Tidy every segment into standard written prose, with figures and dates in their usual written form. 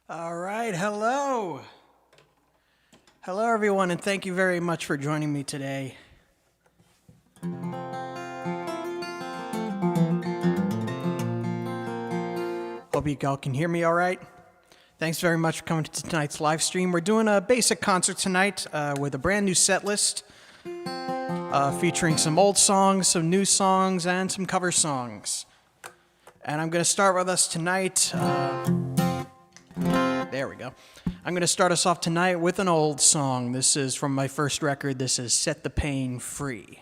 All right, hello. Hello, everyone, and thank you very much for joining me today. Hope you all can hear me all right. Thanks very much for coming to tonight's live stream. We're doing a basic concert tonight with a brand new set list featuring some old songs, some new songs, and some cover songs. And I'm going to start with us tonight. There we go. I'm going to start us off tonight with an old song. This is from my first record. This is Set the Pain Free.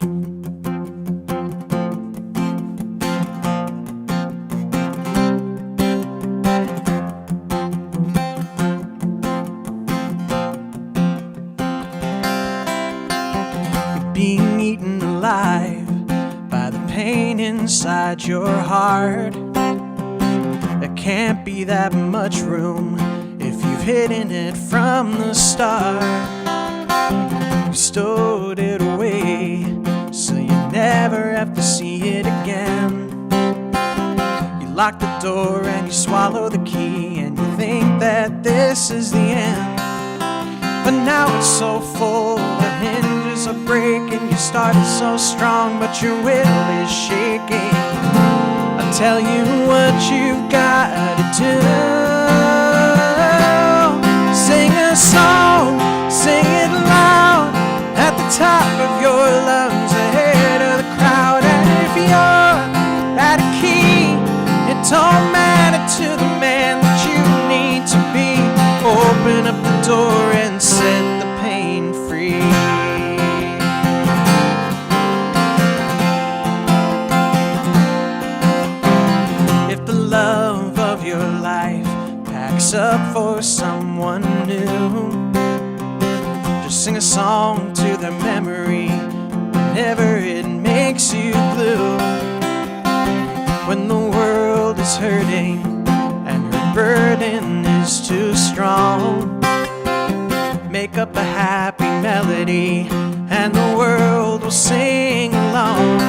You're being eaten alive by the pain inside your heart. There can't be that much room if you've hidden it from the start. You stowed it away so you never have to see it again. You lock the door and you swallow the key and you think that this is the end. But now it's so full, the hinges are breaking. You started so strong, but your will is shaking. I'll tell you what you've gotta do. Sing a song, sing it loud, at the top of your lungs, ahead of the crowd. And if you're out of key, it don't matter to the man that you need to be. Open up the door and set the pain free. If the love of your life packs up for someone new, just sing a song to their memory whenever it makes you blue. When the world is hurting and her burden is too strong, make up a happy melody and the world will sing along.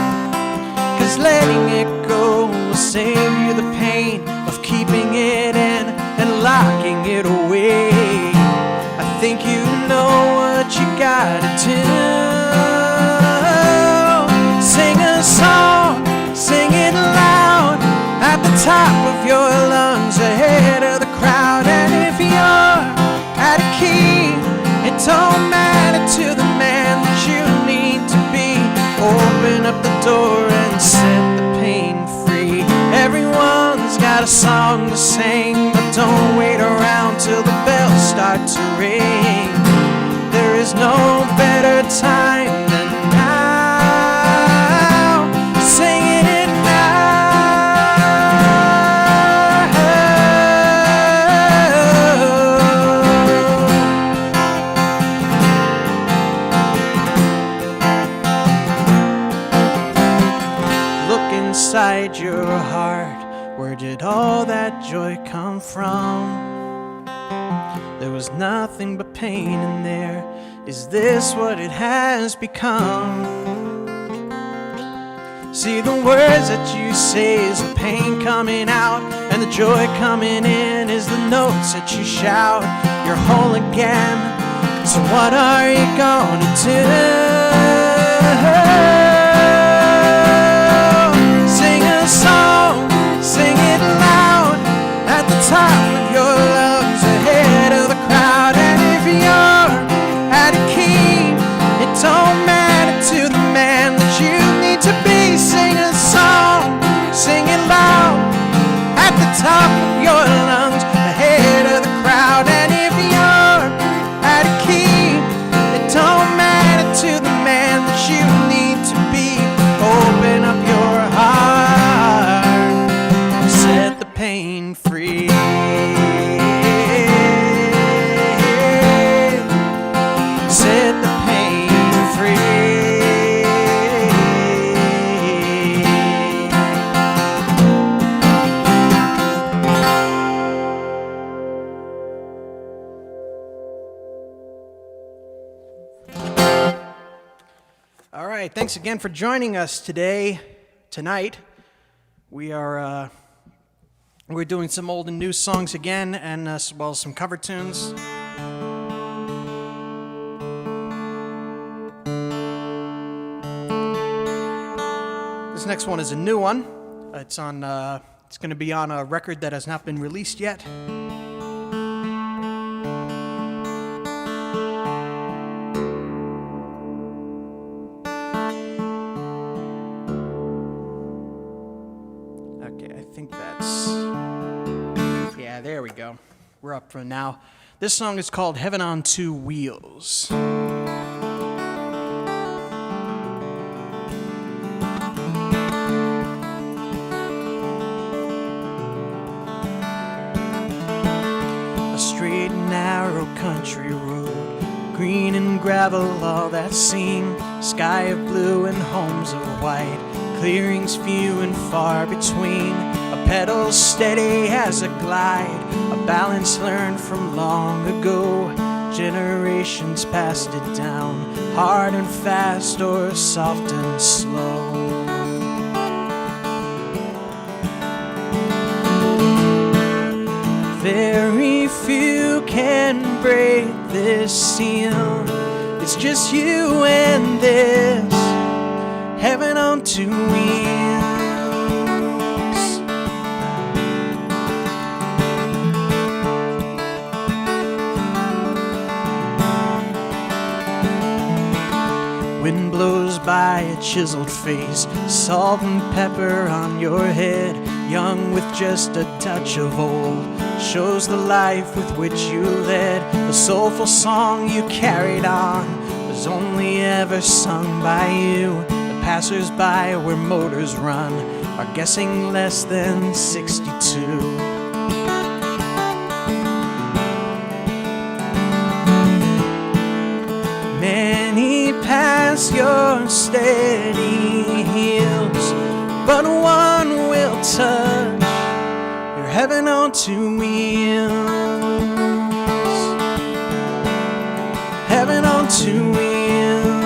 'Cause letting it go will save you the pain of keeping it in and locking it away. I think you know what you gotta do. Sing a song, sing it loud, at the top of your lungs, ahead of the crowd. And if you're out of key, it don't matter to the man that you need to be. Open up the door and set the pain free. Everyone's got a song to sing, but don't wait around till the bells start to ring. There is no better time than now. Singing it now. Look inside your heart. Where did all that joy come from? There was nothing but pain in there. Is this what it has become? See, the words that you say is the pain coming out, and the joy coming in is the notes that you shout. You're whole again, so what are you gonna do? Sing a song, sing it loud, at the top of your lungs, ahead of the crowd. And if you're out of key, it don't matter to the man that you need to be. Sing a song, sing it loud, at the top of your lungs, ahead of the crowd. And if you're out of key, it don't matter to the man that you need to be. Open up your heart, set the pain free. Set the pain free. All right, thanks again for joining us tonight. We are We're doing some old and new songs again, and as well as some cover tunes. This next one is a new one. It's on. It's going to be on a record that has not been released yet. There we go. We're up for now. This song is called Heaven on Two Wheels. A straight and narrow country road, green and gravel, all that's seen, sky of blue and homes of white, clearings few and far between. Pedal steady as a glide, a balance learned from long ago. Generations passed it down, hard and fast or soft and slow. Very few can break this seal. It's just you and this heaven on two wheels. Wind blows by a chiseled face, salt and pepper on your head, young with just a touch of old, shows the life with which you led. The soulful song you carried on was only ever sung by you. The passers-by where motors run are guessing less than 62. Pass your steady heels, but one will touch your heaven on two wheels. Heaven on two wheels.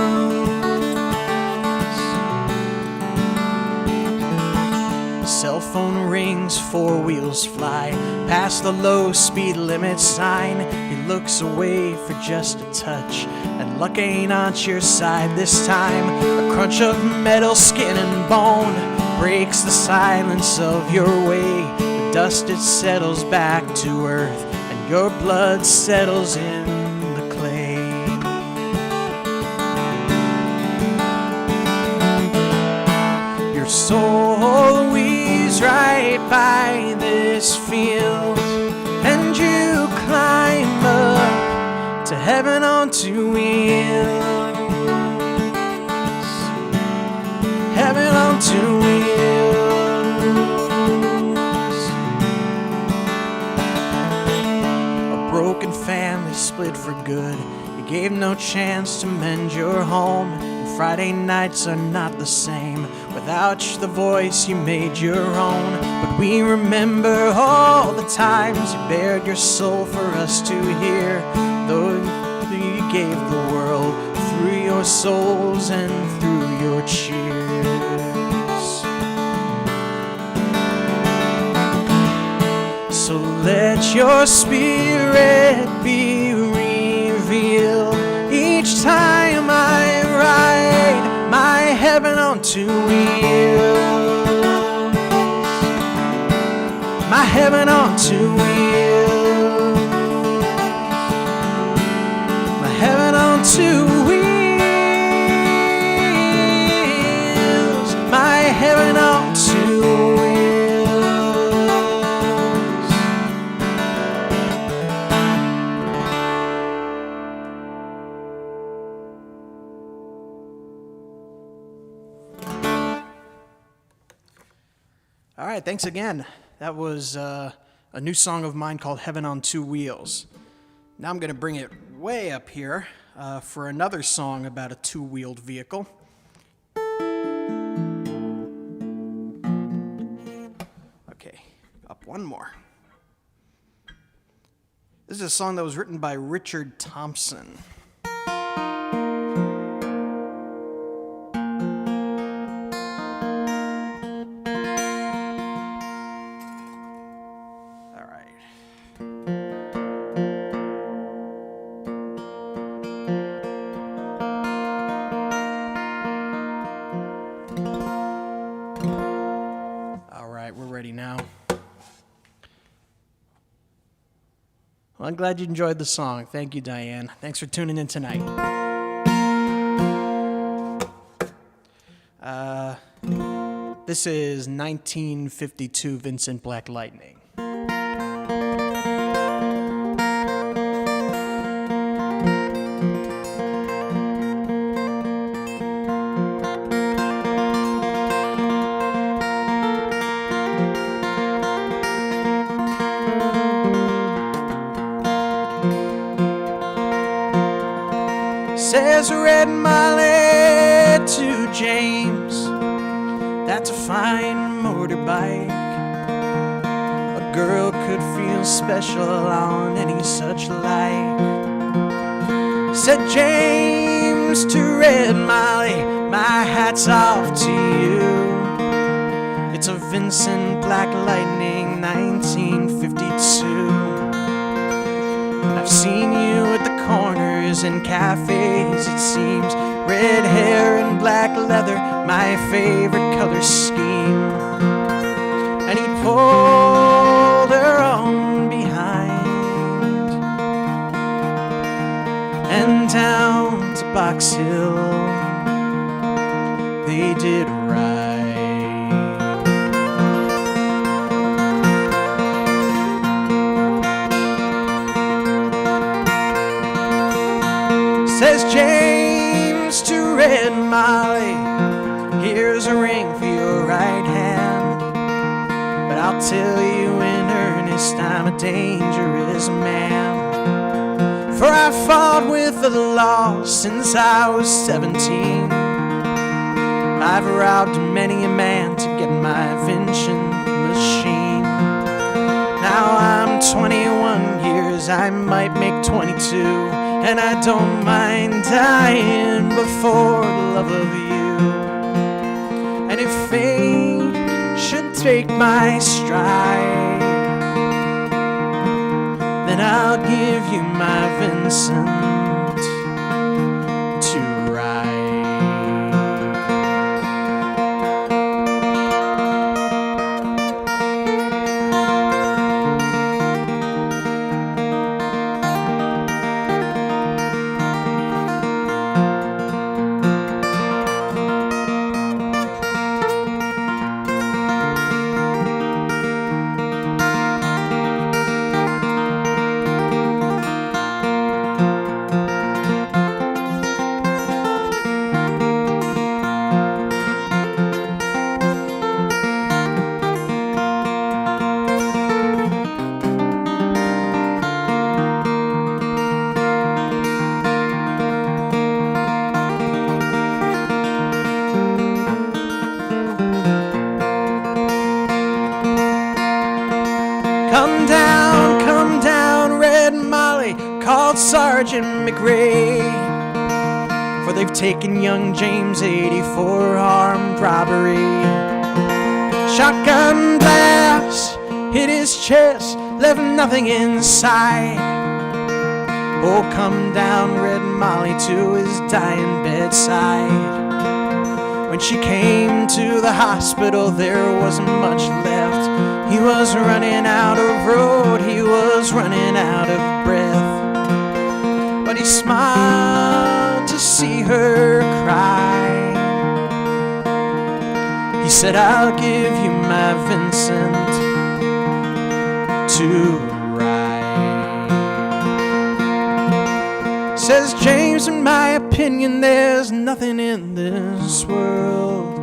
Cell phone rings, four wheels fly past the low speed limit sign. He looks away for just a touch, and luck ain't on your side this time. A crunch of metal, skin and bone breaks the silence of your way. The dust, it settles back to earth, and your blood settles in the clay. Your soul weaves right by this field, and you climb up to heaven on two wheels. Heaven on two wheels. A broken family split for good. You gave no chance to mend your home. And Friday nights are not the same without the voice you made your own. But we remember all the times you bared your soul for us to hear. Though you gave the world through your souls and through your cheers. So let your spirit be revealed each time I ride my heaven on two wheels. My heaven on two wheels. Heaven on two wheels. My heaven on two wheels. All right, thanks again. That was a new song of mine called Heaven on Two Wheels. Now I'm going to bring it way up here for another song about a two-wheeled vehicle. Okay, up one more. This is a song that was written by Richard Thompson. I'm glad you enjoyed the song. Thank you, Diane. Thanks for tuning in tonight. This is 1952 Vincent Black Lightning. Says Red Molly to James, that's a fine motorbike. A girl could feel special on any such like. Said James to Red Molly, my hat's off to you. It's a Vincent Black Lightning 1952. I've seen you at the corners and cafes, it seems. Red hair and black leather, my favorite color scheme. And he pulled her on behind and down to Box Hill they did ride. Says James to Red Molly, here's a ring for your right hand, but I'll tell you in earnest I'm a dangerous man. For I fought with the law since I was 17. I've robbed many a man to get my Vincent machine. Now I'm 21 years, I might make 22, and I don't mind dying before the love of you. And if fate should take my stride, then I'll give you my Vincent to ride. Come down, Red Molly, called Sergeant McRae, for they've taken young James 84 armed robbery. Shotgun blast hit his chest, left nothing inside. Oh, come down, Red Molly, to his dying bedside. When she came to the hospital, there wasn't much left. He was running out of road, he was running out of breath. But he smiled to see her cry. He said, I'll give you my Vincent to ride. Says James, in my opinion, there's nothing in this world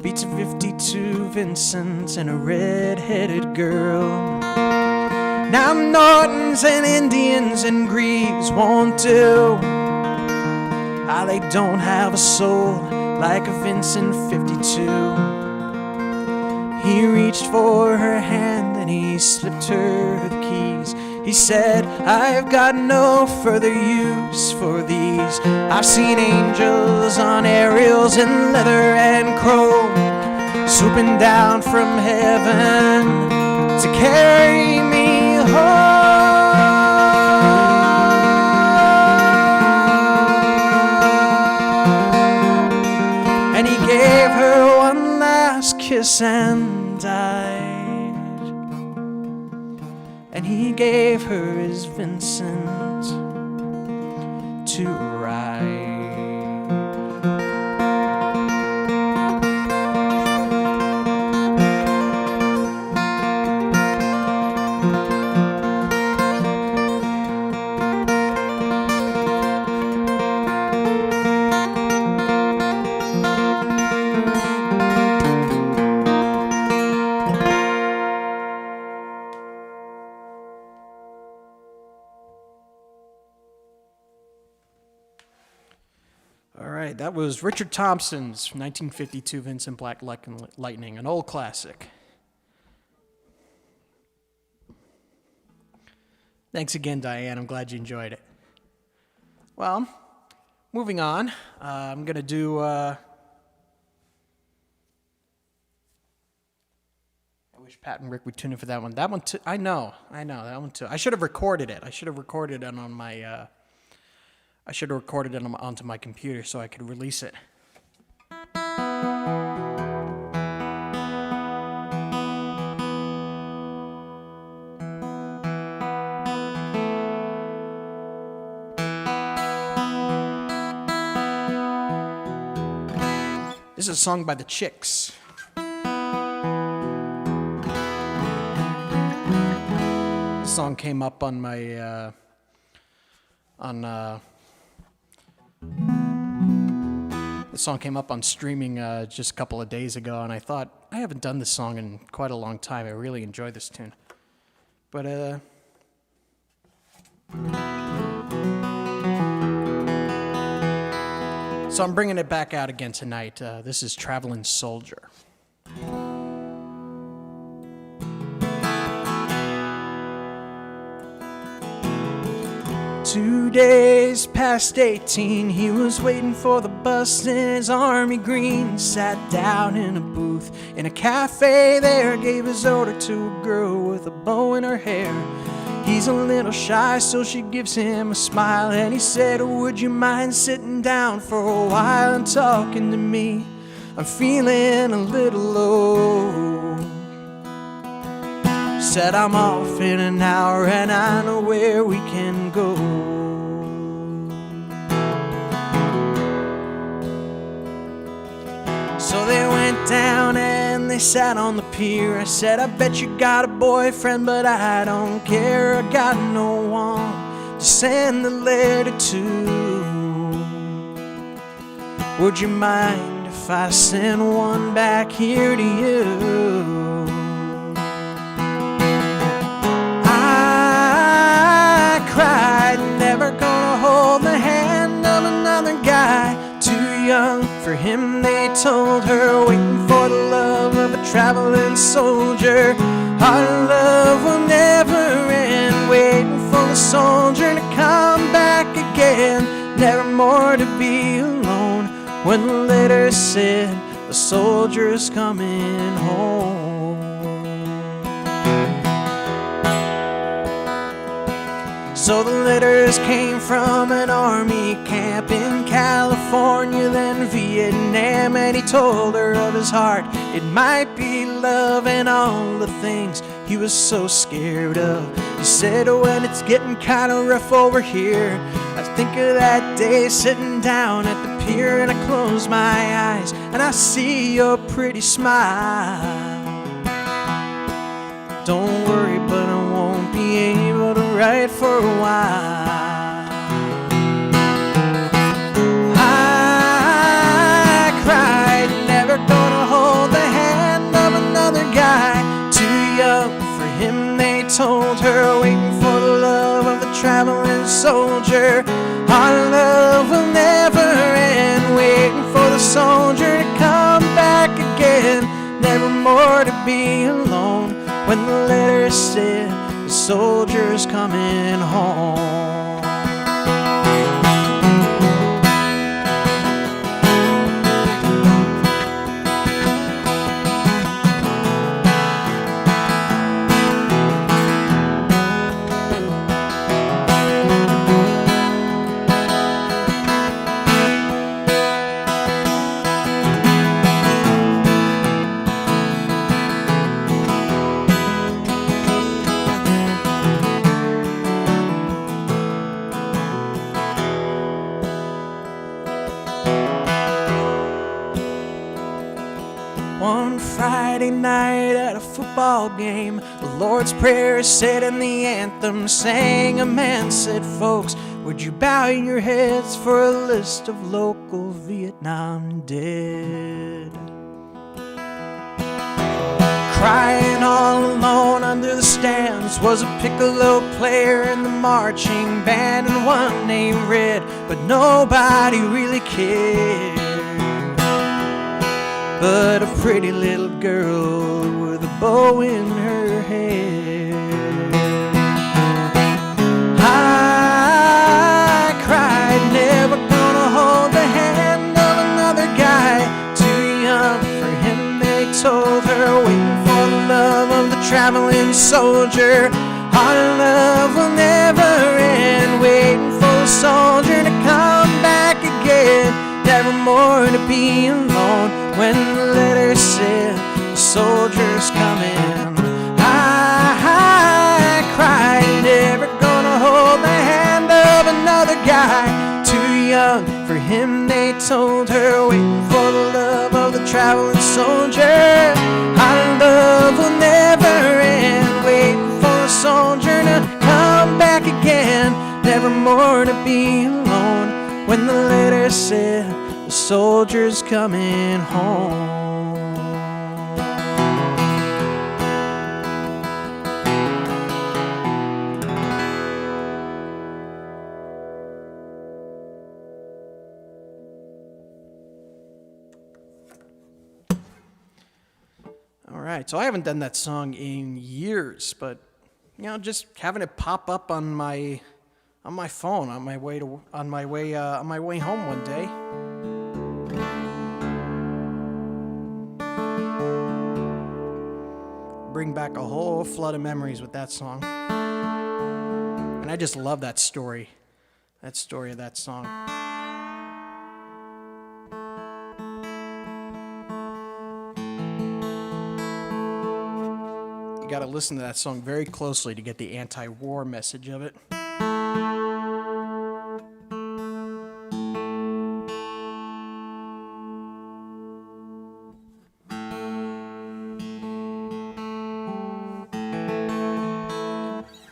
beats a 52 Vincent and a red-headed girl. Now Nortons and Indians and Greaves won't do. Ah, they don't have a soul like a Vincent 52. He reached for her hand and he slipped her the keys. He said, I've got no further use for these. I've seen angels on aerials in leather and chrome, swooping down from heaven to carry me home. And he gave her one last kiss and died. And he gave her his Vincent to write. All right, that was Richard Thompson's 1952 Vincent Black Lightning, an old classic. Thanks again, Diane. I'm glad you enjoyed it. Well, moving on, I'm going to do... I wish Pat and Rick would tune in for that one. That one, too, I know, that one too. I should have recorded it. I should have recorded it on my... I should have recorded it onto my computer so I could release it. This is a song by the Chicks. This song came up on my This song came up on streaming just a couple of days ago, and I thought, I haven't done this song in quite a long time. I really enjoy this tune. But, so I'm bringing it back out again tonight. This is Traveling Soldier. 2 days past 18, he was waiting for the bus in his army green. Sat down in a booth in a cafe there, gave his order to a girl with a bow in her hair. He's a little shy, so she gives him a smile, and he said, would you mind sitting down for a while and talking to me? I'm feeling a little low. Said, I'm off in an hour and I know where we can go. So they went down and they sat on the pier. I said, I bet you got a boyfriend, but I don't care. I got no one to send the letter to. Would you mind if I send one back here to you? Cried, never gonna hold the hand of another guy. Too young for him, they told her, waiting for the love of a traveling soldier. Our love will never end, waiting for the soldier to come back again. Never more to be alone. When the letter said, the soldier's coming home. So the letters came from an army camp in California, then Vietnam, and he told her of his heart. It might be love and all the things he was so scared of. He said, when it's getting kind of rough over here, I think of that day sitting down at the pier, and I close my eyes and I see your pretty smile. Don't worry, but I won't be able to write for a while. I cried, never gonna hold the hand of another guy. Too young for him, they told her, waiting for the love of the traveling soldier. Our love will never end, waiting for the soldier to come back again. Never more to be alone. When the letter said, the soldier's coming home. Friday night at a football game. The Lord's Prayer is said and the anthem sang. A man said, folks, would you bow your heads for a list of local Vietnam dead? Crying all alone under the stands was a piccolo player in the marching band, and one named Red, but nobody really cared. But a pretty little girl with a bow in her hair. I cried, never gonna hold the hand of another guy. Too young for him, they told her, waiting for the love of the traveling soldier. Our love will never end, waiting for the soldier to come back again. Never more to be alone when the letter said the soldier's coming. I cried, never gonna hold the hand of another guy. Too young for him, they told her, waiting for the love of the traveling soldier. Our love will never end, waiting for the soldier to come back again. Never more to be alone when the letter said the soldier's coming home. All right, so I haven't done that song in years, but you know, just having it pop up on my phone on my way home one day. Bring back a whole flood of memories with that song. And I just love that story of that song. You got to listen to that song very closely to get the anti-war message of it.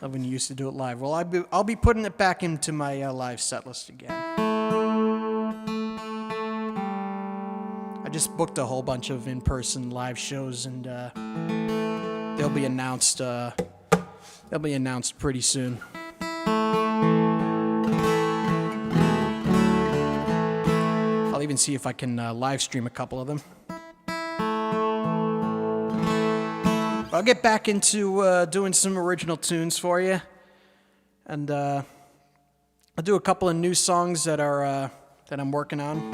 Love when you used to do it live. Well, I'll be putting it back into my live set list again. I just booked a whole bunch of in-person live shows, and they'll be announced pretty soon. I'll even see if I can live stream a couple of them. I'll get back into doing some original tunes for you, and I'll do a couple of new songs that I'm working on.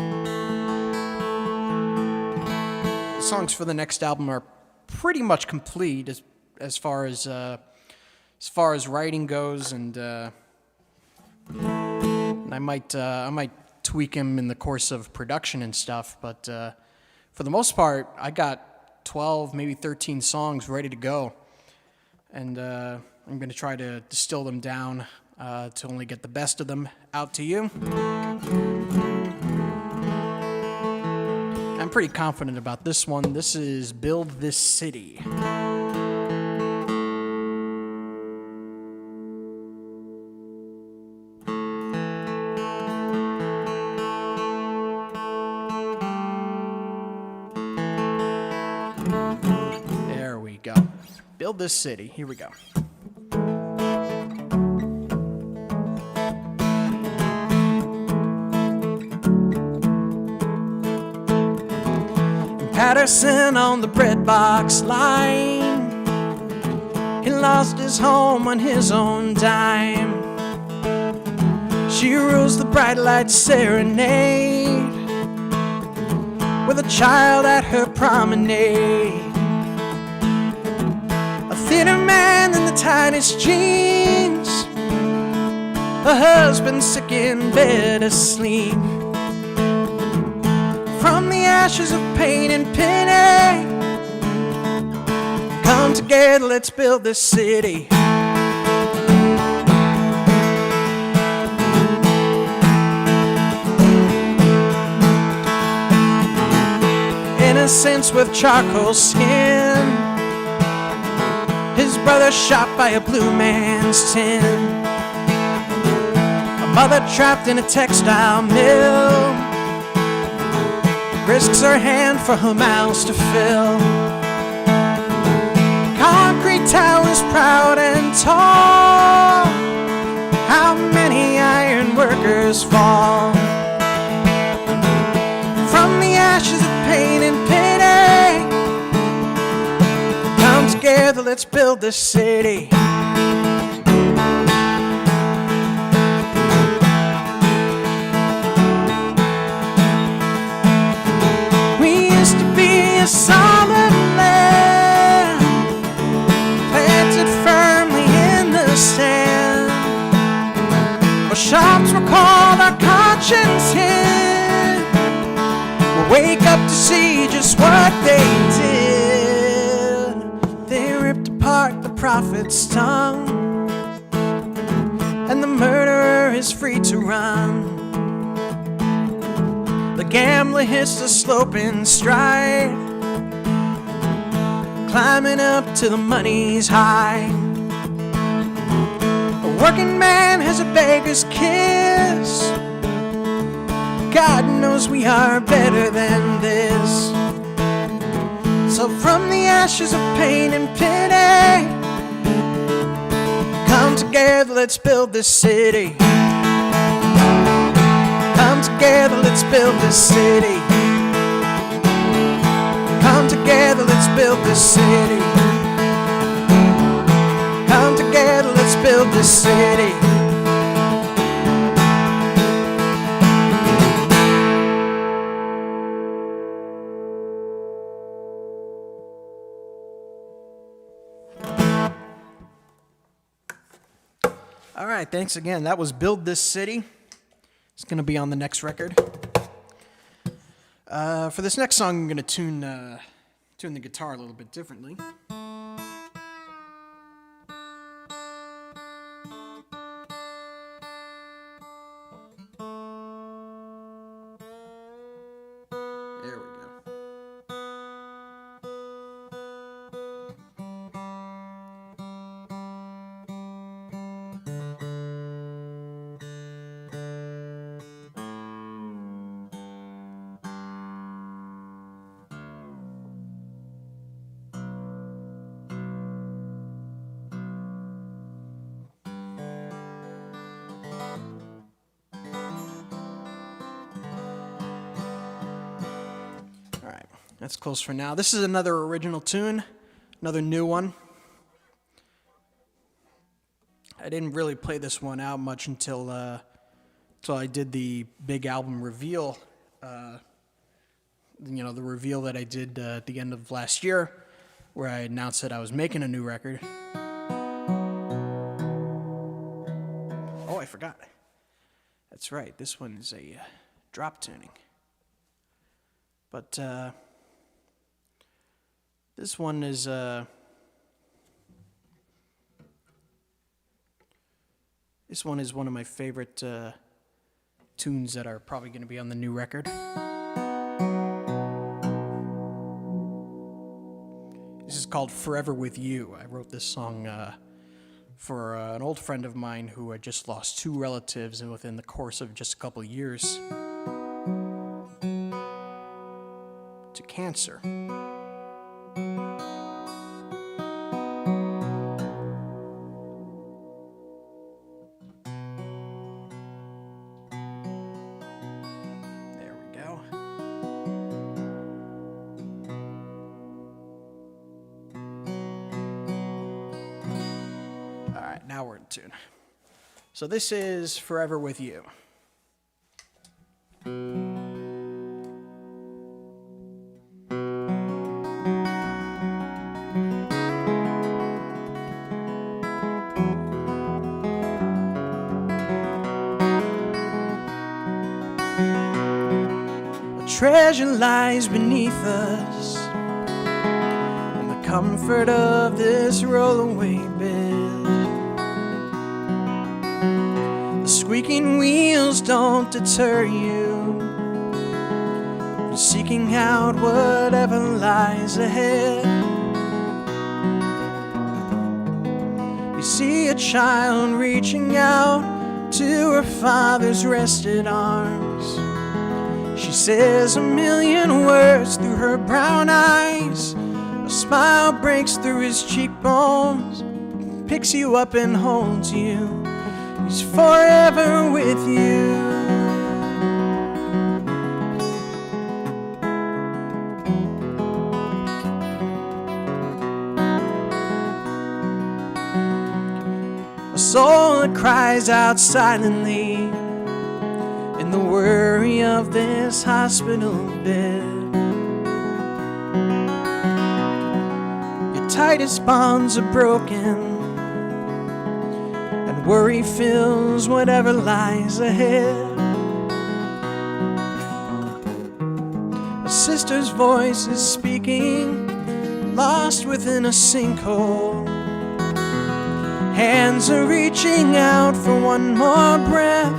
The songs for the next album are pretty much complete as far as writing goes, and I might tweak them in the course of production and stuff. But for the most part, I got 12, maybe 13 songs ready to go, and I'm going to try to distill them down to only get the best of them out to you. I'm pretty confident about this one. This is Build This City. There we go. Build This City. Here we go. Patterson on the bread box line. He lost his home on his own dime. She rules the bright light serenade with a child at her promenade. A thinner man in the tightest jeans. A husband sick in bed asleep. From the ashes of pain and pity, come together, let's build this city. Innocence with charcoal skin, brother shot by a blue man's tin. A mother trapped in a textile mill risks her hand for her mouths to fill. Concrete towers proud and tall, how many iron workers fall. From the ashes of pain and pity, come together, let's build this city. We used to be a solid land, planted firmly in the sand, where shops were called our conscience hid. We'll wake up to see just what they did. They ripped apart the prophet's tongue, and the murderer is free to run. The gambler hits the sloping stride, climbing up to the money's high. A working man has a beggar's kiss. God knows we are better than this. So from the ashes of pain and pity, come together, let's build this city. Come together, let's build this city. Come together, let's build this city. Come together, let's build this city. All right, thanks again. That was Build This City. It's going to be on the next record. For this next song, I'm going to tune the guitar a little bit differently. There we go. That's close for now. This is another original tune, another new one. I didn't really play this one out much until I did the big album reveal. The reveal that I did at the end of last year, where I announced that I was making a new record. Oh, I forgot. That's right. This one is a drop tuning. But this one is one of my favorite tunes that are probably going to be on the new record. This is called Forever With You. I wrote this song for an old friend of mine who had just lost 2 relatives within the course of just a couple of years to cancer. Now we're in tune. So this is Forever With You. A treasure lies beneath us in the comfort of this rollaway bed. Squeaking wheels don't deter you from seeking out whatever lies ahead. see a child reaching out to her father's rested arms. She says a million words through her brown eyes. A smile breaks through his cheekbones, picks you up and holds you. He's forever with you. A soul that cries out silently in the worry of this hospital bed. Your tightest bonds are broken, and worry fills whatever lies ahead. A sister's voice is speaking, lost within a sinkhole. Hands are reaching out for one more breath.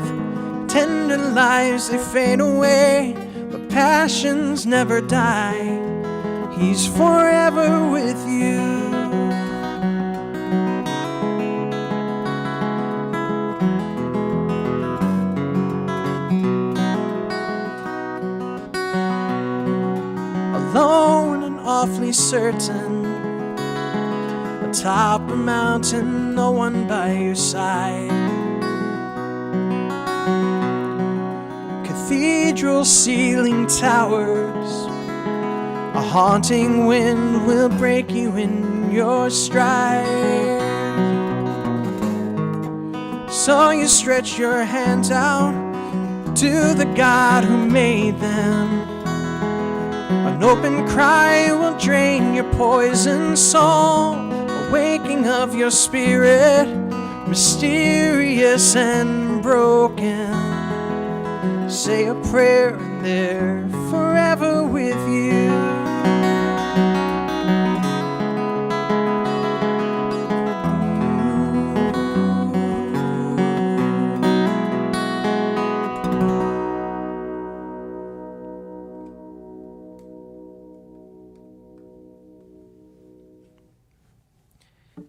Tender lives, they fade away, but passions never die. He's forever with you. Alone and awfully certain, atop a mountain, no one by your side. Cathedral ceiling towers, a haunting wind will break you in your stride. So you stretch your hands out to the God who made them. An open cry will drain your poisoned soul, a waking of your spirit, mysterious and broken. Say a prayer and they're forever with you.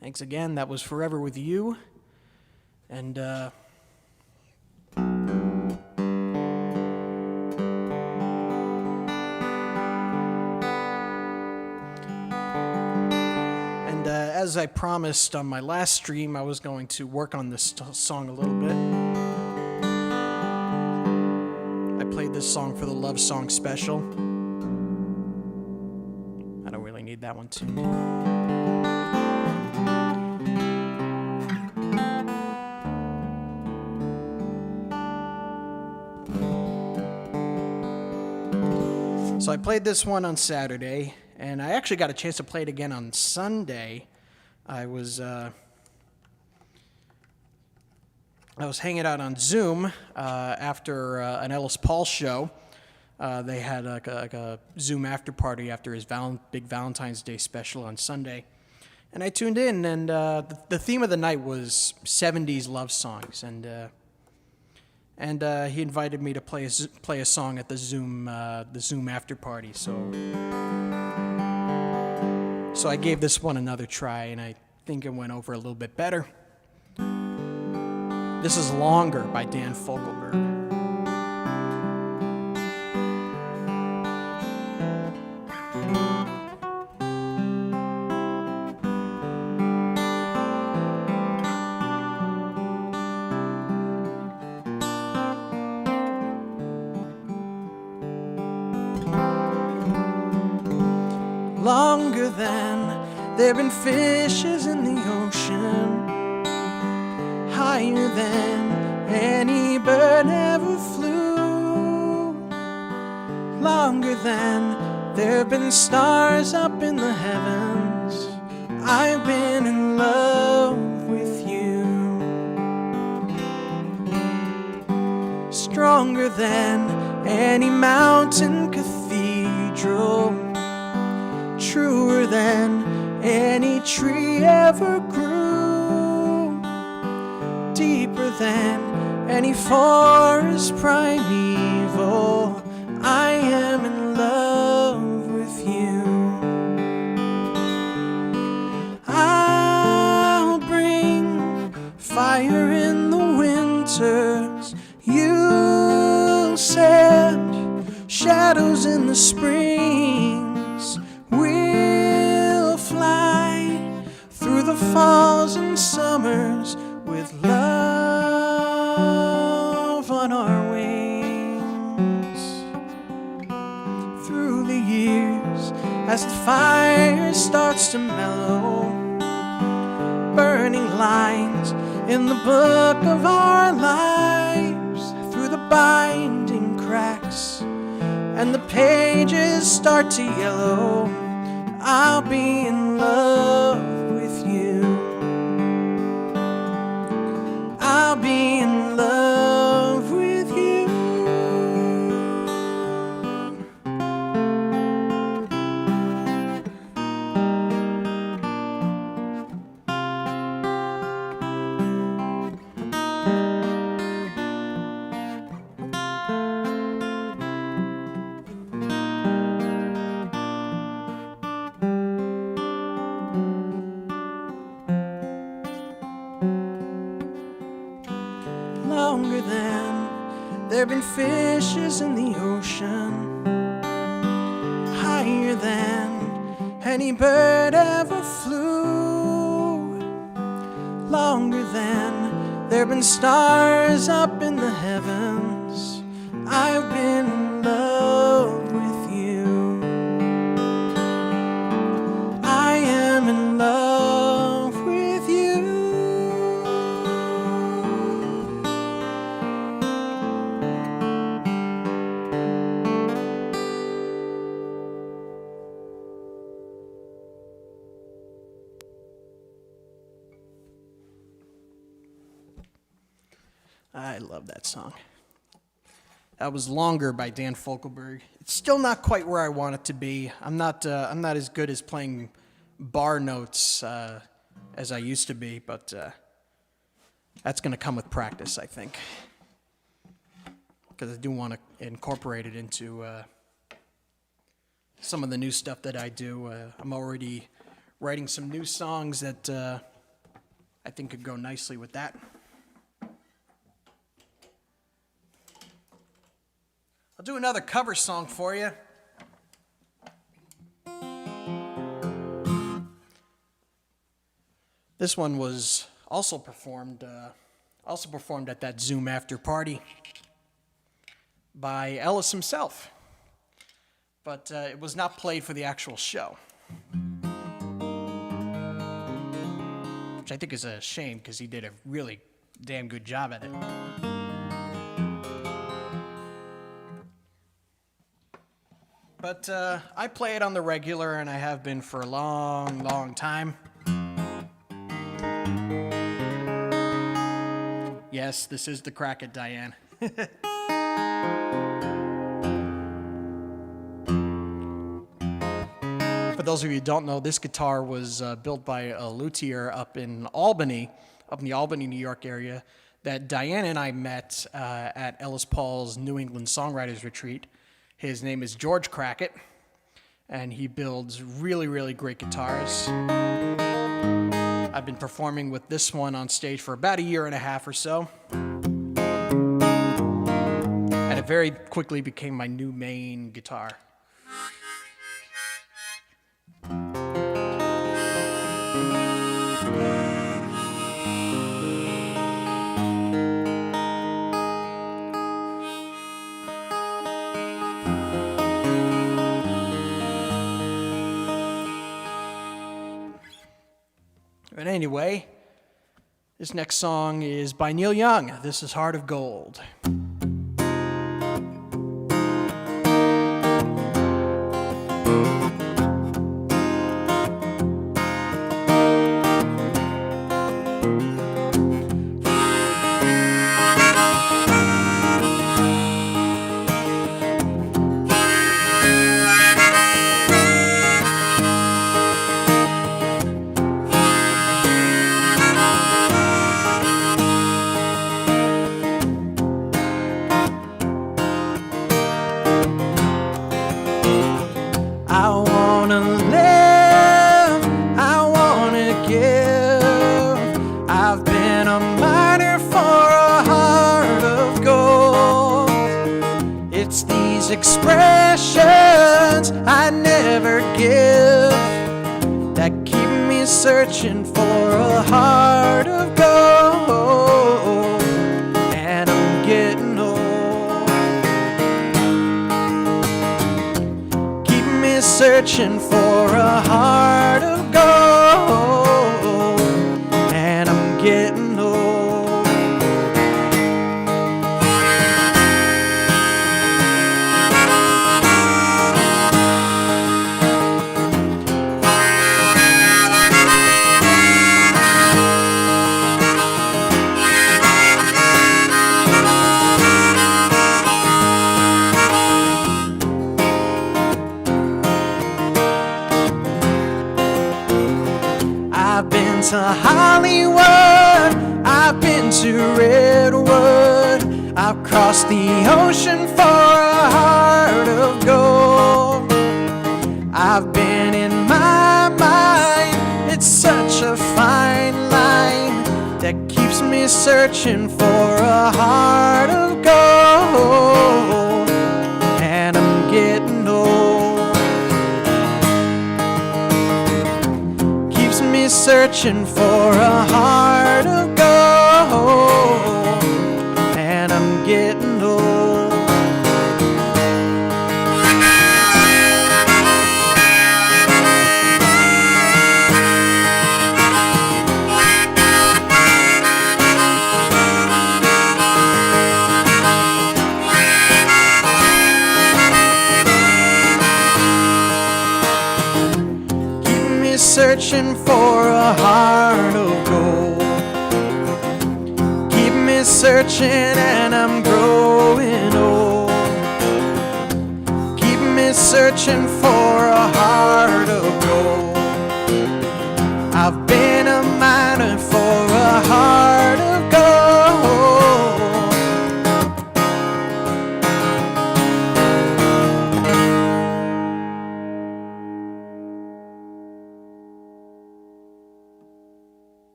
Thanks again. That was Forever With You. And as I promised on my last stream, I was going to work on this song a little bit. I played this song for the Love Song Special. I don't really need that one tuned. So I played this one on Saturday, and I actually got a chance to play it again on Sunday. I was hanging out on Zoom after an Ellis Paul show. They had like a Zoom after party after his big Valentine's Day special on Sunday. And I tuned in, and the theme of the night was 70s love songs. And he invited me to play a song at the Zoom after party. So I gave this one another try, and I think it went over a little bit better. This is Longer by Dan Fogelberg. Longer than there've been fishes in the ocean, higher than any bird ever flew, longer than there've been stars up in the heavens. I've been in love with you. Stronger than any mountain cathedral, truer than any tree ever grew, deeper than any forest primeval. I am in love with you. I'll bring shadows in the springs. We'll fly through the falls and summers with love on our wings. Through the years, as the fire starts to mellow, burning lines in the book of our lives, through the binding cracks and the pages start to yellow, I'll be in love with you. I'll be in love with you. Longer than there've been fishes in the ocean, higher than any bird ever flew, longer than there've been stars up in the heavens. I've been in love with you. I am in love with you. I love that song. That was Longer by Dan Fogelberg. It's still not quite where I want it to be. I'm not as good as playing bar notes as I used to be, but that's going to come with practice, I think. Because I do want to incorporate it into some of the new stuff that I do. I'm already writing some new songs that I think could go nicely with that. I'll do another cover song for you. This one was also performed at that Zoom after party by Ellis himself, but it was not played for the actual show, which I think is a shame because he did a really damn good job at it. But I play it on the regular, and I have been for a long, long time. Yes, this is the crack at Diane. For those of you who don't know, this guitar was built by a luthier up in the Albany, New York area, that Diane and I met at Ellis Paul's New England Songwriters Retreat. His name is George Crackett, and he builds really, really great guitars. I've been performing with this one on stage for about a year and a half or so. And it very quickly became my new main guitar. But anyway, this next song is by Neil Young. This is Heart of Gold. These expressions I never give that keep me searching for a heart of gold. And I'm getting old. Keep me searching for a heart of gold. And I'm getting old. I've been to Hollywood, I've been to Redwood, I've crossed the ocean for a heart of gold. I've been in my mind, it's such a fine line that keeps me searching for a heart of gold. And I'm getting old. Me searching for a heart of gold, and I'm getting old. Searching for a heart of gold. Keep me searching and I'm growing old. Keep me searching for a heart of gold. I've been a miner for a heart of gold.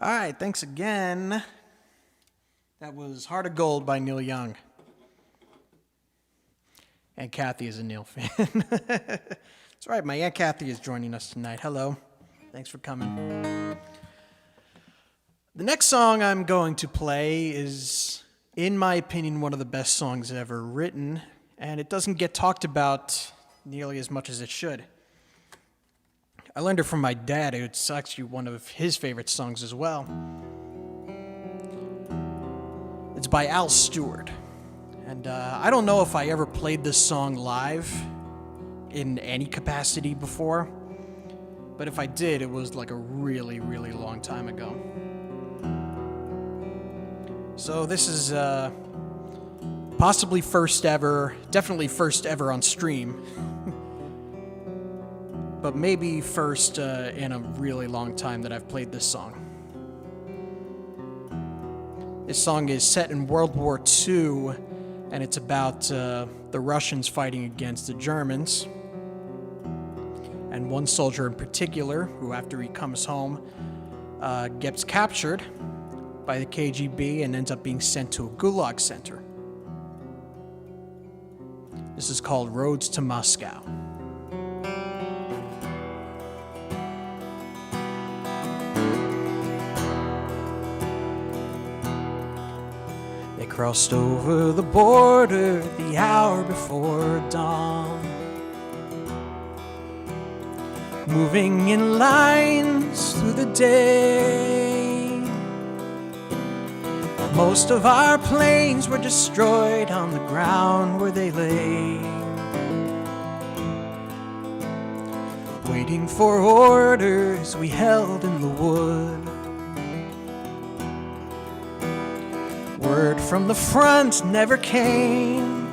All right, thanks again. That was Heart of Gold by Neil Young. And Kathy is a Neil fan. That's right, my Aunt Kathy is joining us tonight. Hello. Thanks for coming. The next song I'm going to play is, in my opinion, one of the best songs ever written, and it doesn't get talked about nearly as much as it should. I learned it from my dad. It's actually one of his favorite songs as well. It's by Al Stewart. And I don't know if I ever played this song live in any capacity before. But if I did, it was like a really, really long time ago. So this is possibly first ever, definitely first ever on stream. But maybe first in a really long time that I've played this song. This song is set in World War II, and it's about the Russians fighting against the Germans. And one soldier in particular, who after he comes home, gets captured by the KGB and ends up being sent to a Gulag center. This is called Rhodes to Moscow. Crossed over the border the hour before dawn, moving in lines through the day. Most of our planes were destroyed on the ground where they lay, waiting for orders we held in the wood. Word from the front never came.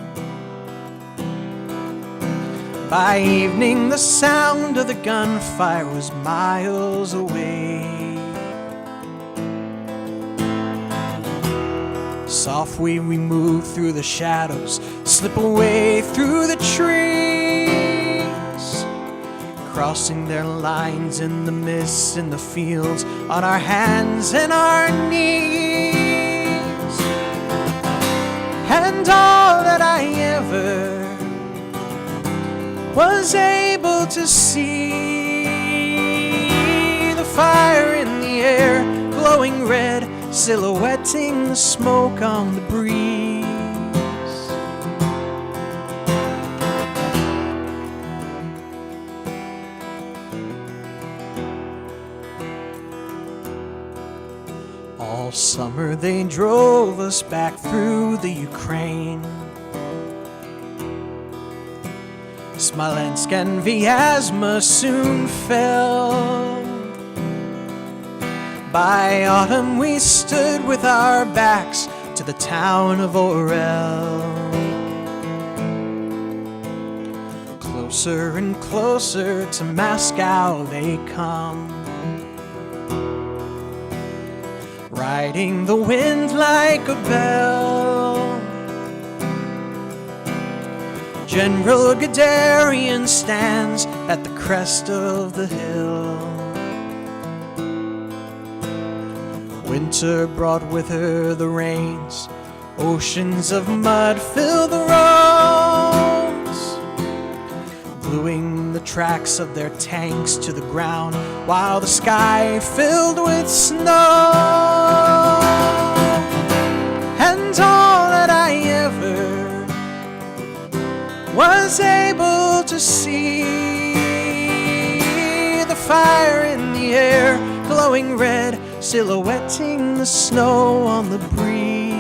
By evening, the sound of the gunfire was miles away. Softly we moved through the shadows, slip away through the trees, crossing their lines in the mist in the fields, on our hands and our knees. And all that I ever was able to see, the fire in the air, glowing red, silhouetting the smoke on the breeze. All summer they drove us back through the Ukraine. Smolensk and Vyazma soon fell. By autumn we stood with our backs to the town of Orel. Closer and closer to Moscow they come, riding the wind like a bell. General Guderian stands at the crest of the hill. Winter brought with her the rains, oceans of mud fill the roads, gluing the tracks of their tanks to the ground, while the sky filled with snow. And all that I ever was able to see, the fire in the air, glowing red, silhouetting the snow on the breeze.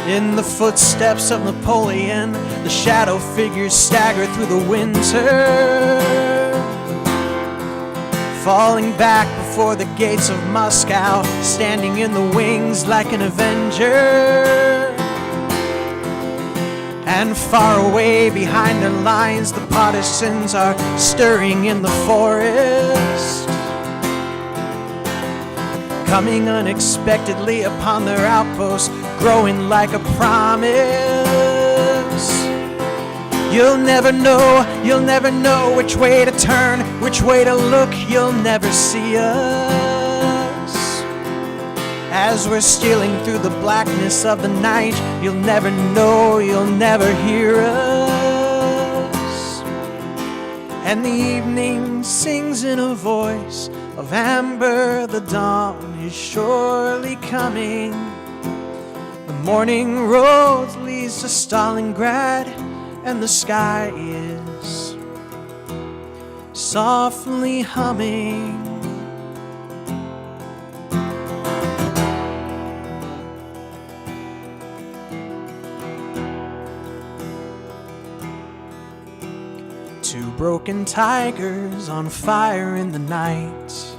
In the footsteps of Napoleon, the shadow figures stagger through the winter, falling back before the gates of Moscow, standing in the wings like an avenger. And far away behind their lines, the partisans are stirring in the forest, coming unexpectedly upon their outpost, growing like a promise. You'll never know which way to turn, which way to look, you'll never see us. As we're stealing through the blackness of the night, you'll never know, you'll never hear us. And the evening sings in a voice of amber, the dawn is surely coming. The morning road leads to Stalingrad, and the sky is softly humming. Two broken tigers on fire in the night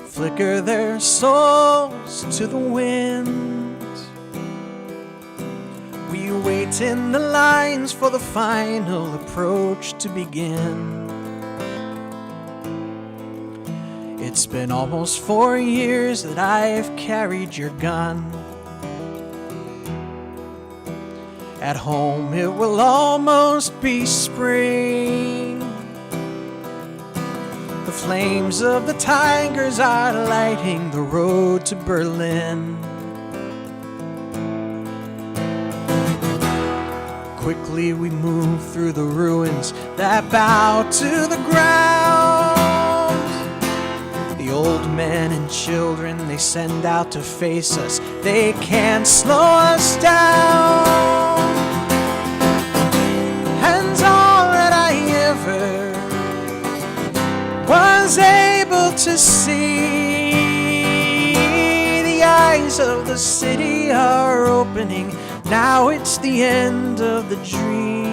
flicker their souls to the wind. We wait in the lines for the final approach to begin. It's been almost 4 years that I've carried your gun. At home it will almost be spring. The flames of the tigers are lighting the road to Berlin. Quickly we move through the ruins that bow to the ground. The old men and children they send out to face us, they can't slow us down. And all that I ever was able to see, the eyes of the city are opening. Now it's the end of the dream.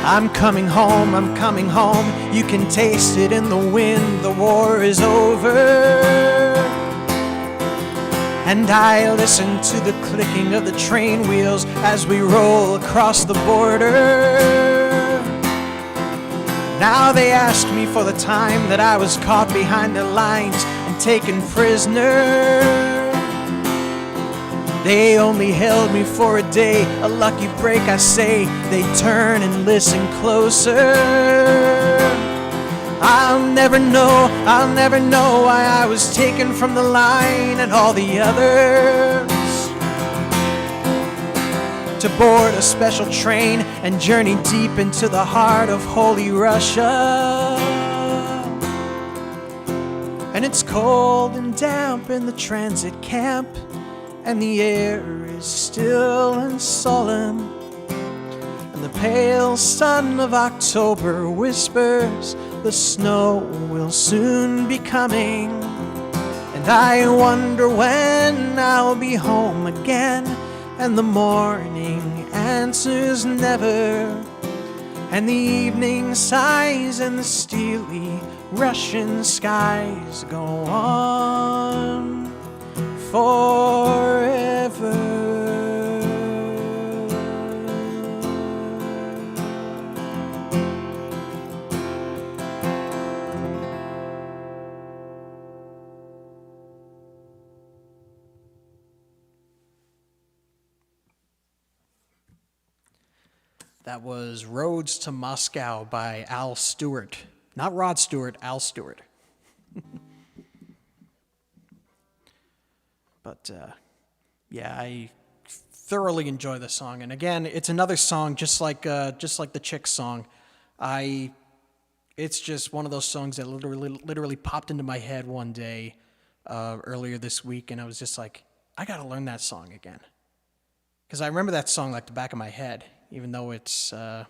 I'm coming home, I'm coming home. You can taste it in the wind, the war is over. And I listen to the clicking of the train wheels as we roll across the border. Now they ask me for the time that I was caught behind their lines and taken prisoner. They only held me for a day, a lucky break I say. They turn and listen closer. I'll never know why I was taken from the line and all the others, to board a special train and journey deep into the heart of holy Russia. And it's cold and damp in the transit camp, and the air is still and solemn, and the pale sun of October whispers the snow will soon be coming. And I wonder when I'll be home again, and the morning answers never, and the evening sighs and the steely Russian skies go on forever. That was Rhodes to Moscow by Al Stewart. Not Rod Stewart, Al Stewart. But yeah, I thoroughly enjoy the song. And again, it's another song just like the Chicks song. It's just one of those songs that literally popped into my head one day earlier this week, and I was just like, I gotta learn that song again, because I remember that song like the back of my head. Even though it's 8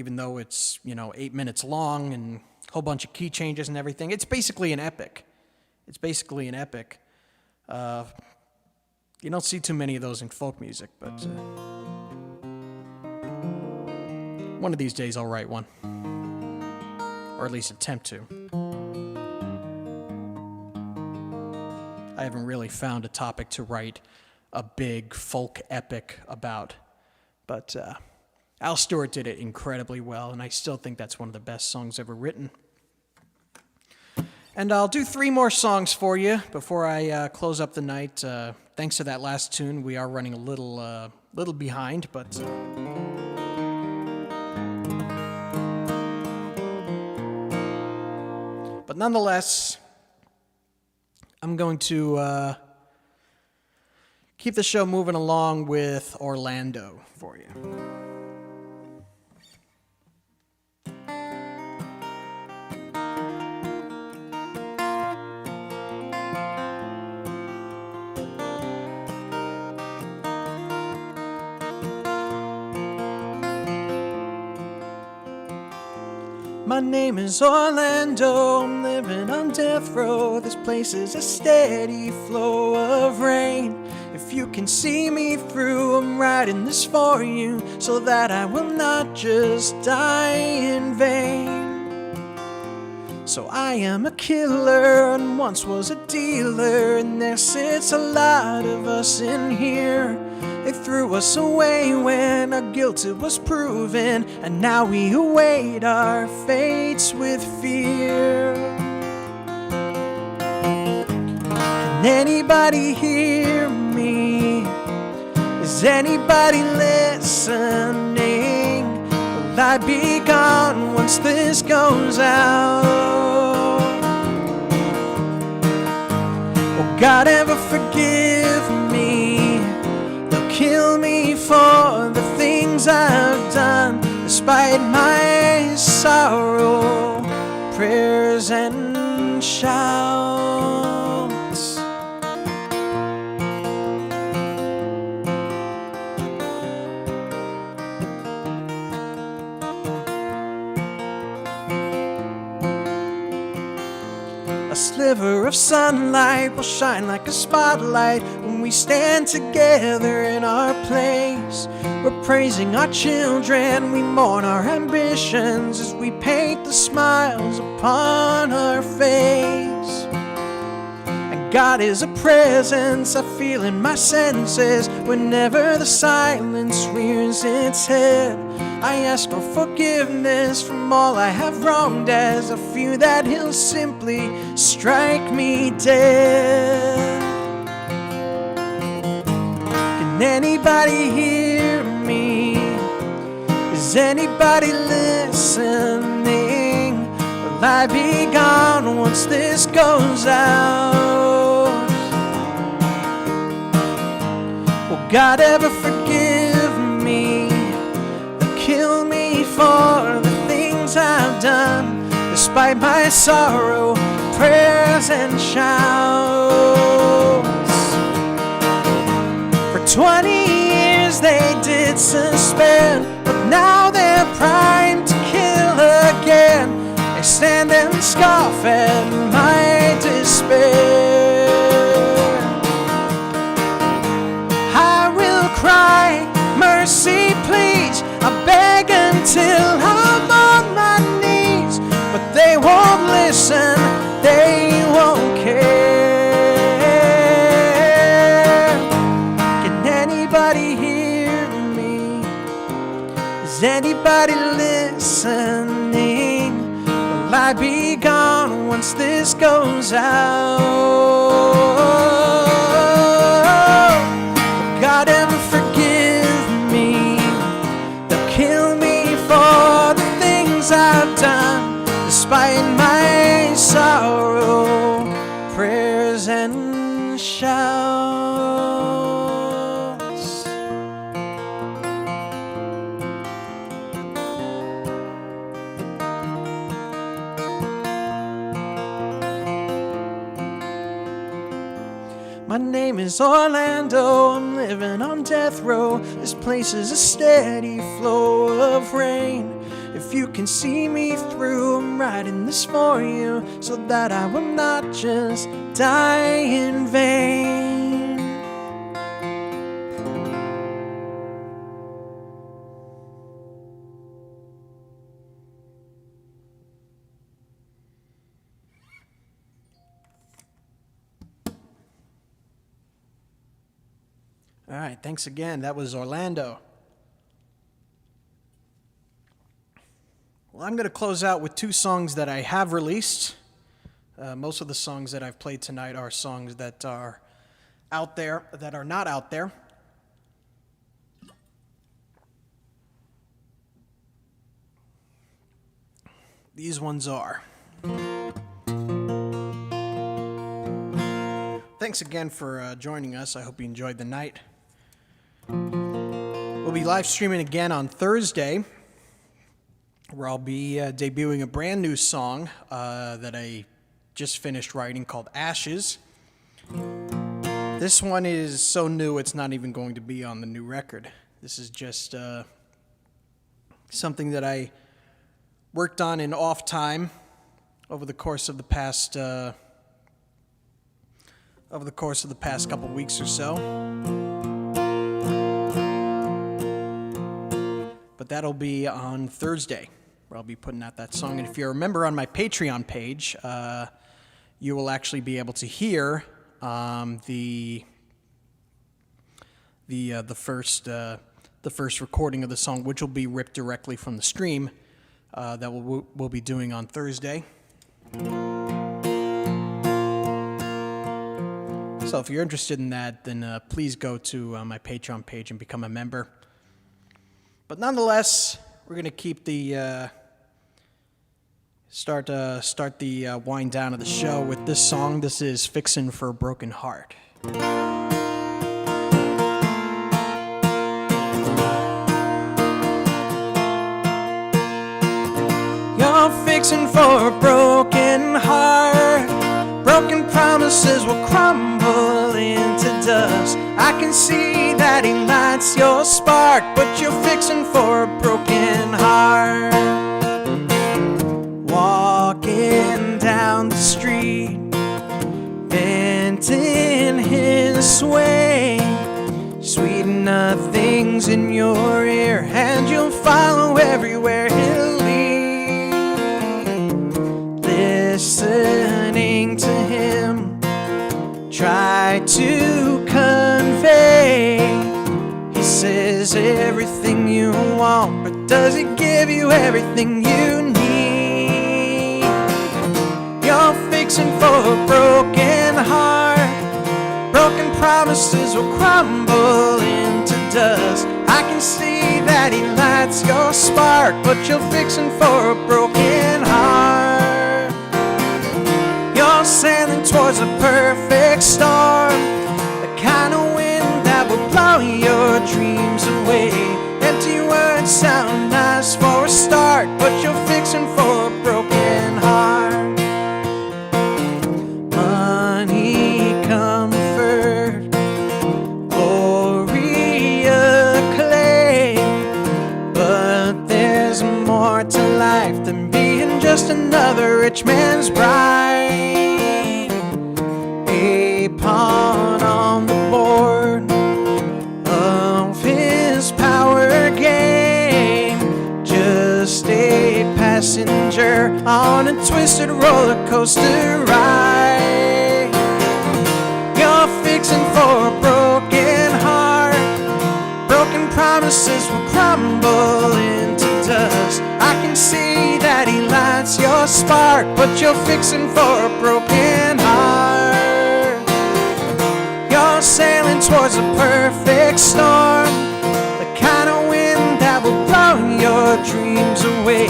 minutes long and a whole bunch of key changes and everything, it's basically an epic. You don't see too many of those in folk music, but one of these days I'll write one, or at least attempt to. I haven't really found a topic to write a big folk epic about, but Al Stewart did it incredibly well, and I still think that's one of the best songs ever written. And I'll do 3 more songs for you before I close up the night. Thanks to that last tune, we are running a little behind, but nonetheless, I'm going to keep the show moving along with Orlando for you. My name is Orlando, I'm living on death row. This place is a steady flow of rain. If you can see me through, I'm writing this for you, so that I will not just die in vain. So I am a killer and once was a dealer, and there sits a lot of us in here. They threw us away when our guilt was proven, and now we await our fates with fear. Can anybody hear me? Is anybody listening? Will I be gone once this goes out? Will God ever forgive me? They'll kill me for the things I've done, despite my sorrow, prayers and shouts. A sliver of sunlight will shine like a spotlight when we stand together in our place. We're praising our children, we mourn our ambitions as we paint the smiles upon our face. And God is a presence I feel in my senses whenever the silence rears its head. I ask for forgiveness from all I have wronged as I fear that He'll simply strike me dead. Can anybody hear me? Is anybody listening? Will I be gone once this goes out? Will God ever forgive me? Kill me for the things I've done, despite my sorrow, prayers and shouts. For 20 years they did suspend, but now they're primed to kill again. They stand and scoff at my despair. I will cry, mercy please, I beg until I'm on my knees, but they won't listen, they won't care. Can anybody hear me? Is anybody listening? Will I be gone once this goes out? Will God ever forgive me? They'll kill me for the things I've done, despite my sorrow, prayers and shouts. My name is Orlando, I'm living on death row. This place is a steady flow of rain. If you can see me through, I'm writing this for you, so that I will not just die in vain. All right, thanks again. That was Orlando. Well, I'm going to close out with two songs that I have released. Most of the songs that I've played tonight are songs that are out there, that are not out there. These ones are. Thanks again for joining us. I hope you enjoyed the night. We'll be live streaming again on Thursday, where I'll be debuting a brand new song that I just finished writing called Ashes. This one is so new it's not even going to be on the new record. This is just something that I worked on in off time over the course of the past couple weeks or so. But that'll be on Thursday, where I'll be putting out that song. And if you're a member on my Patreon page, you will actually be able to hear the first recording of the song, which will be ripped directly from the stream that we'll be doing on Thursday. So if you're interested in that, then please go to my Patreon page and become a member. But nonetheless, we're going to keep the start the wind down of the show with this song. This is "Fixin' for a Broken Heart." You're fixing for a broken heart. Broken promises will crumble into dust. I can see that he lights your spark, but you're fixing for a broken heart. Walking down the street, bent in his way, sweet nothing want, but does he give you everything you need? You're fixing for a broken heart. Broken promises will crumble into dust. I can see that he lights your spark, but you're fixing for a broken heart. You're sailing towards a perfect storm, the kind of wind that will blow your dreams away. Empty words sound nice for a start, but you're fixing for a broken heart. Money, comfort, glory, acclaim, but there's more to life than being just another rich man's bride. A pawn on the board of his power game, just a passenger on a twisted roller coaster ride. You're fixing for a broken heart. Broken promises will crumble into dust. I can see that he lights your spark, but you're fixing for a broken heart. You're sailing towards a perfect storm, the kind of wind that will blow your dreams away.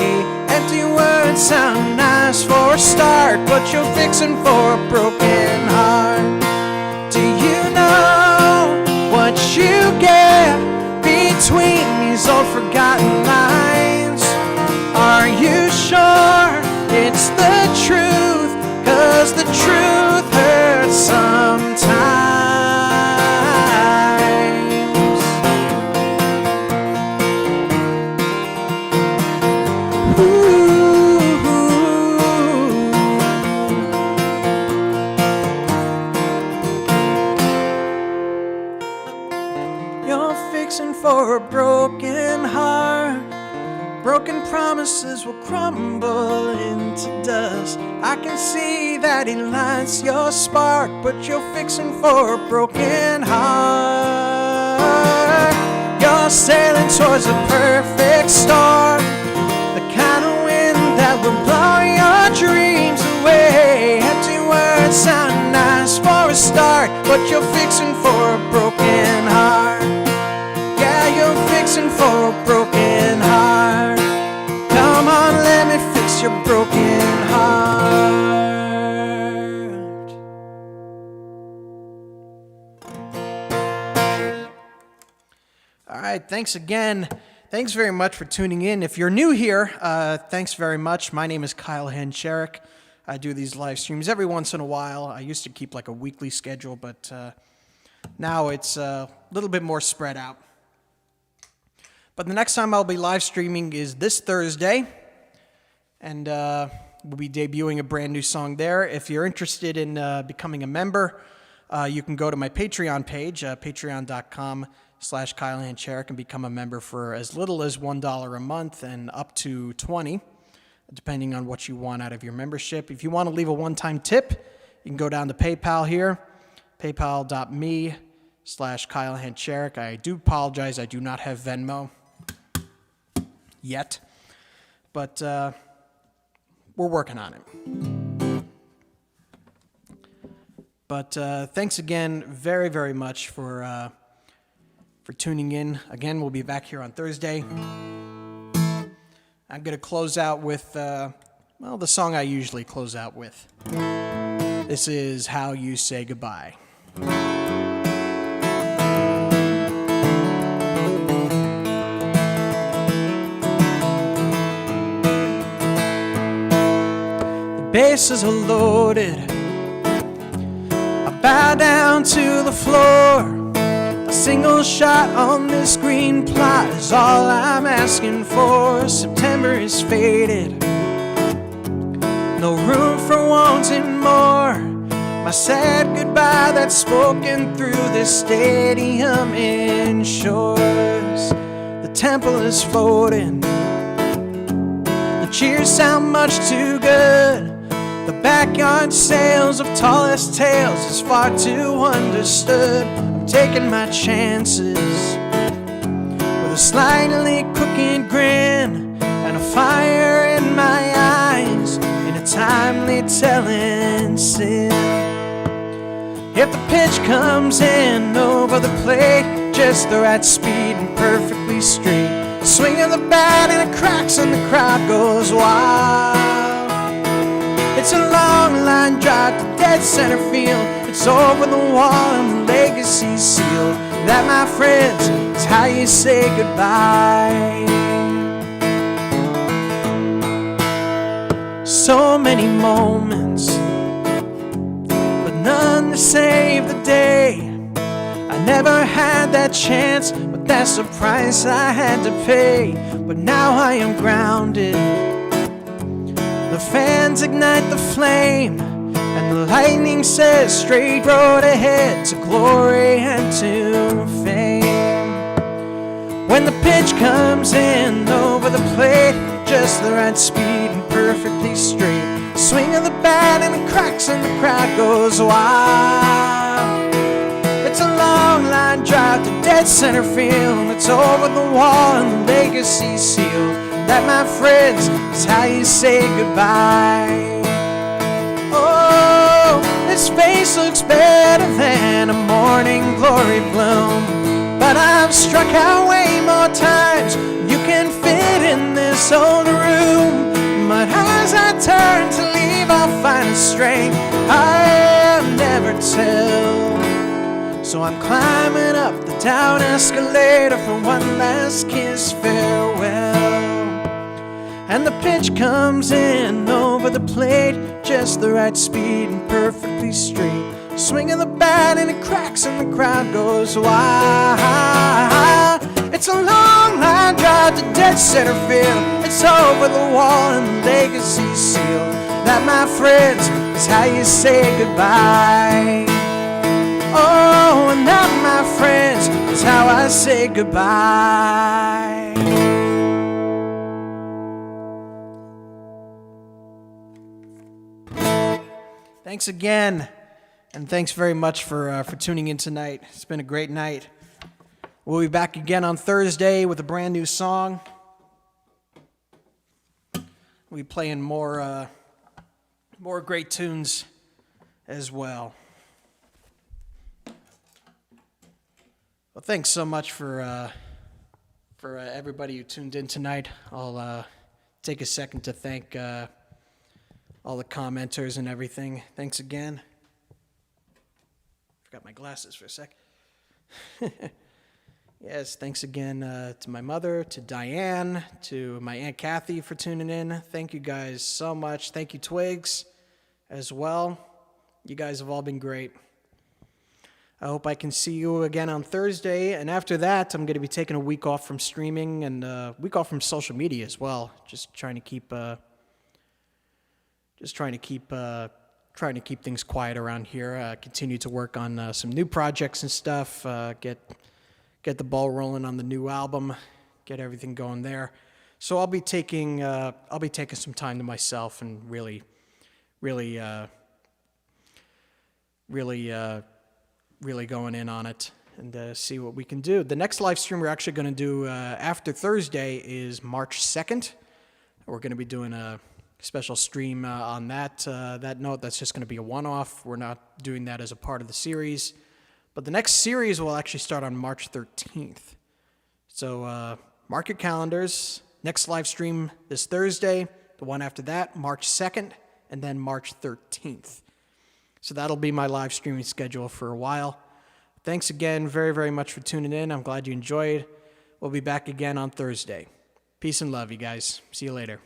Empty words sound nice for a start, but you're fixing for a broken heart. Do you know what you get between these old forgotten lines? Are you sure it's the truth? 'Cause the truth hurts sometimes. You're fixing for a broken heart. Broken promises will crumble into dust. I can see that he lights your spark, but you're fixing for a broken heart. You're sailing towards a perfect storm, the kind of wind that will blow your dreams away. Empty words sound nice for a start, but you're fixing for a broken heart. Yeah, you're fixing for a broken heart. Come on, let me fix your broken heart. All right, thanks again. Thanks very much for tuning in. If you're new here, thanks very much. My name is Kyle Hancherik. I do these live streams every once in a while. I used to keep like a weekly schedule, but now it's a little bit more spread out. But the next time I'll be live streaming is this Thursday, and we'll be debuting a brand new song there. If you're interested in becoming a member, you can go to my Patreon page, patreon.com/Kyle Hancherik, and become a member for as little as $1 a month and up to $20, depending on what you want out of your membership. If you want to leave a one-time tip, you can go down to PayPal here, paypal.me/Kyle Hancherik. I do apologize, I do not have Venmo yet, but we're working on it. But thanks again very, very much for tuning in. Again, we'll be back here on Thursday. I'm going to close out with, the song I usually close out with. This is How You Say Goodbye. The bases are loaded. I bow down to the floor. A single shot on this green plot is all I'm asking for. September is faded, no room for wanting more. My sad goodbye that's spoken through this stadium ensures. The temple is floating, the cheers sound much too good. The backyard sales of tallest tales is far too understood. I'm taking my chances with with a slightly crooked grin and a fire in my eyes, in a timely telling sin. If the pitch comes in over the plate, just the right speed and perfectly straight, the swing of the bat and it cracks and the crowd goes wild. It's a long line drive to dead center field. It's over the wall and the legacy's sealed. That, my friends, is how you say goodbye. So many moments, but none to save the day. I never had that chance, but that's the price I had to pay. But now I am grounded. The fans ignite the flame, and the lightning says straight road ahead to glory and to fame. When the pitch comes in over the plate, just the right speed and perfectly straight, swing of the bat and it cracks and the crowd goes wild. It's a long line drive to dead center field. It's over the wall and the legacy's sealed. That, my friends, is how you say goodbye. Oh, this face looks better than a morning glory bloom, but I've struck out way more times you can fit in this old room. But as I turn to leave, I'll find a strength I'll never tell. So I'm climbing up the down escalator for one last kiss farewell. And the pitch comes in over the plate, just the right speed and perfectly straight, swing of the bat and it cracks and the crowd goes wild. It's a long line drive to dead center field. It's over the wall and the legacy's sealed. That, my friends, is how you say goodbye. Oh, and that, my friends, is how I say goodbye. Thanks again, and thanks very much for tuning in tonight. It's been a great night. We'll be back again on Thursday with a brand new song. We'll be playing more great tunes as well. Well, thanks so much for everybody who tuned in tonight. I'll take a second to thank all the commenters and everything. Thanks again. Forgot my glasses for a sec. Yes, thanks again to my mother, to Diane, to my Aunt Kathy for tuning in. Thank you guys so much. Thank you, Twigs, as well. You guys have all been great. I hope I can see you again on Thursday, and after that, I'm going to be taking a week off from streaming and a week off from social media as well. Just trying to keep things quiet around here. Continue to work on some new projects and stuff. Get the ball rolling on the new album. Get everything going there. So I'll be taking some time to myself and really going in on it and see what we can do. The next live stream we're actually going to do after Thursday is March 2nd. We're going to be doing a special stream on that note. That's just going to be a one-off. We're not doing that as a part of the series. But the next series will actually start on March 13th. So mark your calendars. Next live stream this Thursday. The one after that, March 2nd, and then March 13th. So that'll be my live streaming schedule for a while. Thanks again very, very much for tuning in. I'm glad you enjoyed. We'll be back again on Thursday. Peace and love, you guys. See you later.